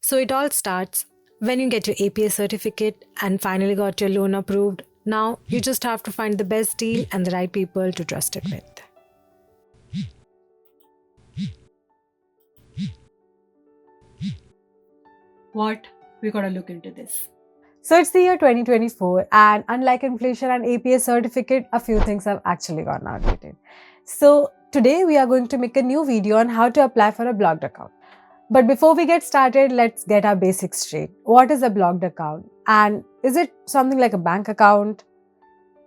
So it all starts when you get your APA certificate and finally got your loan approved. Now you just have to find the best deal and the right people to trust it with. What? We gotta look into this. So it's the year 2024, and unlike inflation and APA certificate, a few things have actually gone outdated. So today we are going to make a new video on how to apply for a blocked account. But before we get started, let's get our basics straight. What is a blocked account? And is it something like a bank account?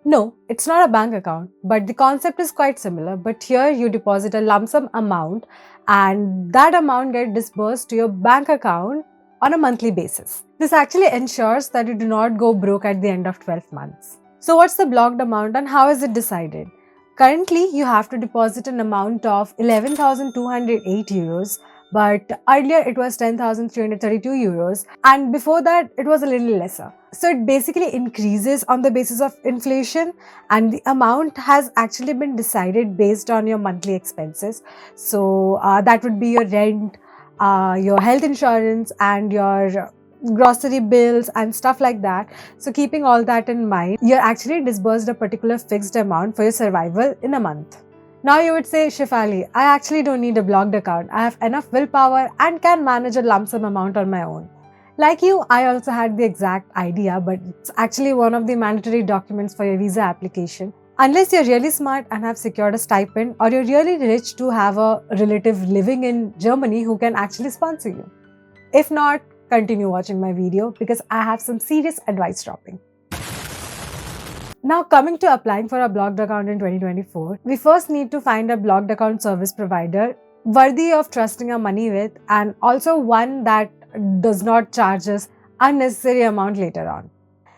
No, it's not a bank account, but the concept is quite similar. But here you deposit a lump sum amount and that amount gets disbursed to your bank account on a monthly basis. This actually ensures that you do not go broke at the end of 12 months. So what's the blocked amount and how is it decided? Currently, you have to deposit an amount of 11,208 euros, but earlier it was 10,332 euros, and before that it was a little lesser. So it basically increases on the basis of inflation, and the amount has actually been decided based on your monthly expenses. So that would be your rent, your health insurance, and your grocery bills and stuff like that. So keeping all that in mind, you're actually disbursed a particular fixed amount for your survival in a month. Now you would say, Shifali, I actually don't need a blocked account. I have enough willpower and can manage a lump sum amount on my own. Like you, I also had the exact idea, but it's actually one of the mandatory documents for your visa application. Unless you're really smart and have secured a stipend, or you're really rich to have a relative living in Germany who can actually sponsor you. If not, continue watching my video because I have some serious advice dropping. Now coming to applying for a blocked account in 2024, we first need to find a blocked account service provider worthy of trusting our money with, and also one that does not charge us unnecessary amount later on.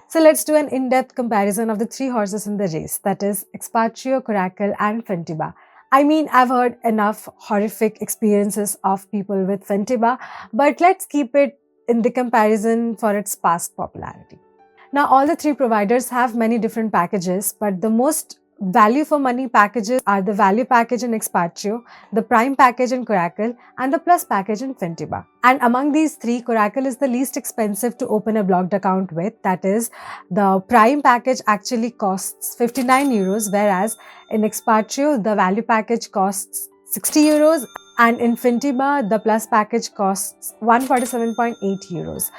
So let's do an in-depth comparison of the three horses in the race, that is Expatrio, Coracle and Fintiba. I mean, I've heard enough horrific experiences of people with Fintiba, but let's keep it in the comparison for its past popularity. Now, all the three providers have many different packages, but the most value for money packages are the value package in Expatrio, the prime package in Coracle, and the plus package in Fintiba. And among these three, Coracle is the least expensive to open a blocked account with. That is, the prime package actually costs 59 euros, whereas in Expatrio, the value package costs 60 euros, and in Fintiba, the plus package costs 147.8 euros.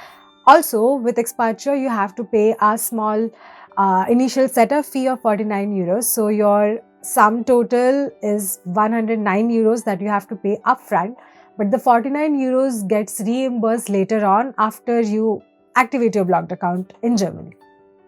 Also, with Expatrio, you have to pay a small initial setup fee of 49 euros. So your sum total is 109 euros that you have to pay upfront, but the 49 euros gets reimbursed later on after you activate your blocked account in Germany.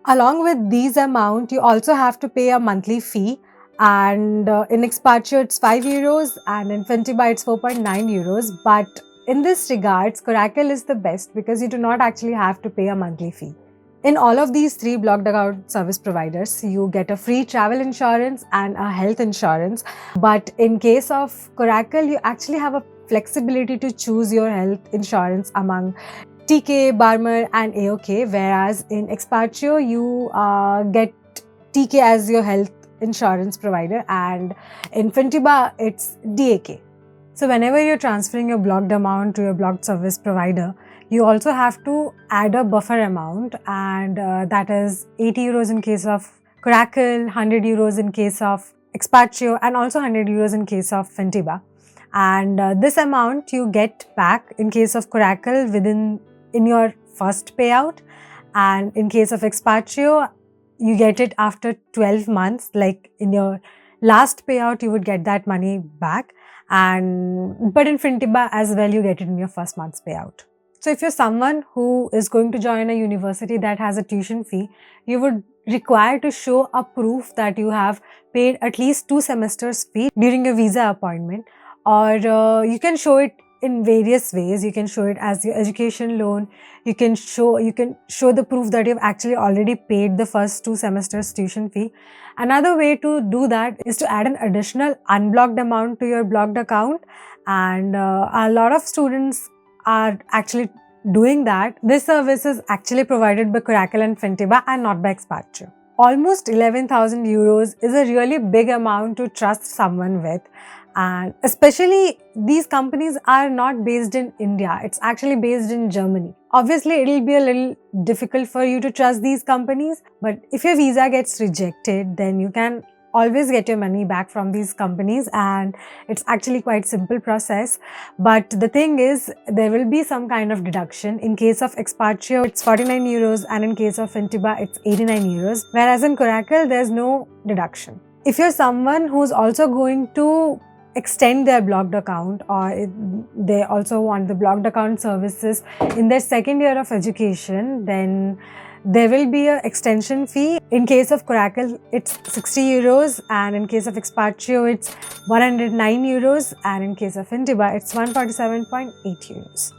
Along with these amount, you also have to pay a monthly fee, and in Expatrio it's 5 euros and in Fintiba it's 4.9 euros. But in this regards, Coracle is the best because you do not actually have to pay a monthly fee. In all of these three blocked account service providers, you get a free travel insurance and a health insurance. But in case of Coracle, you actually have a flexibility to choose your health insurance among TK, Barmer and AOK, whereas in Expatrio, you get TK as your health insurance provider, and in Fintiba, it's DAK. So whenever you're transferring your blocked amount to your blocked service provider, you also have to add a buffer amount, and that is 80 euros in case of Coracle, 100 euros in case of Expatrio, and also 100 euros in case of Fintiba. And this amount you get back in case of Coracle in your first payout, and in case of Expatrio, you get it after 12 months, like in your last payout you would get that money back. But in Fintiba as well, you get it in your first month's payout. So if you're someone who is going to join a university that has a tuition fee, you would require to show a proof that you have paid at least 2 semesters fee during your visa appointment, or you can show it in various ways. You can show it as your education loan. You can show the proof that you've actually already paid the first 2 semesters tuition fee. Another way to do that is to add an additional unblocked amount to your blocked account, and a lot of students are actually doing that. This service is actually provided by Coracle and Fintiba and not by Expatrio. Almost 11,000 euros is a really big amount to trust someone with, And especially these companies are not based in India. It's actually based in Germany. Obviously, it'll be a little difficult for you to trust these companies, but if your visa gets rejected, then you can always get your money back from these companies, and it's actually quite simple process. But the thing is, there will be some kind of deduction. In case of Expatrio, it's 49 euros, and in case of Fintiba, it's 89 euros, whereas in Coracle, there's no deduction. If you're someone who's also going to extend their blocked account, or they also want the blocked account services in their second year of education, then there will be an extension fee. In case of Coracle, it's 60 euros, and in case of Expatrio, it's 109 euros, and in case of Fintiba, it's 147.8 euros.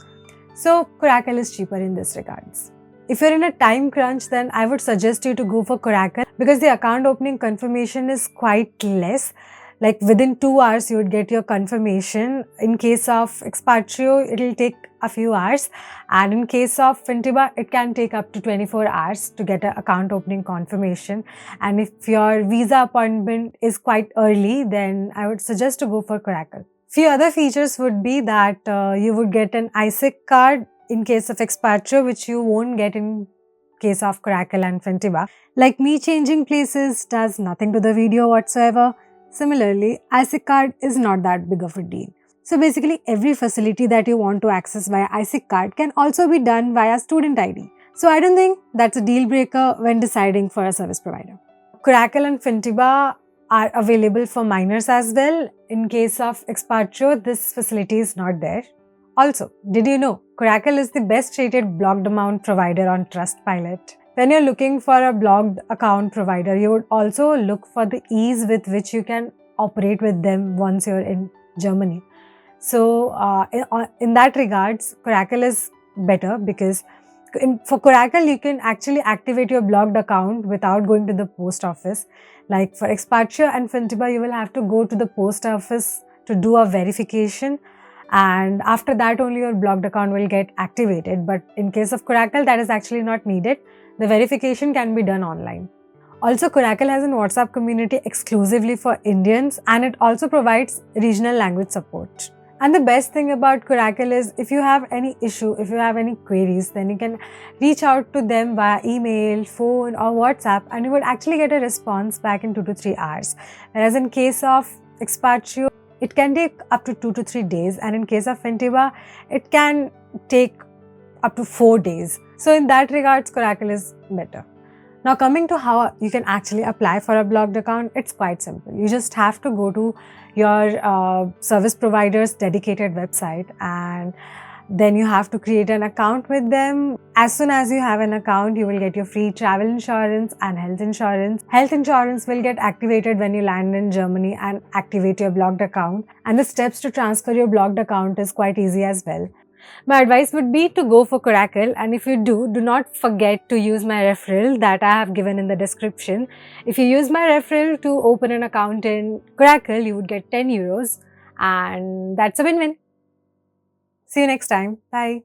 So Coracle is cheaper in this regards. If you're in a time crunch, then I would suggest you to go for Coracle, because the account opening confirmation is quite less. Like within 2 hours, you would get your confirmation. In case of Expatrio, it will take a few hours. And in case of Fintiba, it can take up to 24 hours to get an account opening confirmation. And if your visa appointment is quite early, then I would suggest to go for Coracle. Few other features would be that you would get an ISIC card in case of Expatrio, which you won't get in case of Coracle and Fintiba. Like me changing places does nothing to the video whatsoever. Similarly, ISIC card is not that big of a deal. So basically, every facility that you want to access via ISIC card can also be done via student ID. So I don't think that's a deal breaker when deciding for a service provider. Coracle and Fintiba are available for minors as well. In case of Expatrio, this facility is not there. Also, did you know Coracle is the best rated blocked amount provider on Trustpilot? When you're looking for a blocked account provider, you would also look for the ease with which you can operate with them once you're in Germany. So, in that regards, Coracle is better, because for Coracle, you can actually activate your blocked account without going to the post office. Like for Expatrio and Fintiba, you will have to go to the post office to do a verification, and after that only your blocked account will get activated. But in case of Coracle, that is actually not needed. The verification can be done online. Also, Coracle has a WhatsApp community exclusively for Indians, and it also provides regional language support. And the best thing about Coracle is, if you have any issue, if you have any queries, then you can reach out to them via email, phone or WhatsApp, and you would actually get a response back in 2 to 3 hours. Whereas in case of Expatrio, it can take up to 2 to 3 days, and in case of Fintiba, it can take up to 4 days. So in that regards, Coracle is better. Now coming to how you can actually apply for a blocked account, it's quite simple. You just have to go to your service provider's dedicated website, and then you have to create an account with them. As soon as you have an account, you will get your free travel insurance and health insurance. Health insurance will get activated when you land in Germany and activate your blocked account. And the steps to transfer your blocked account is quite easy as well. My advice would be to go for Coracle, and if you do not forget to use my referral that I have given in the description. If you use my referral to open an account in Coracle, you would get 10 euros, and that's a win-win. See you next time. Bye.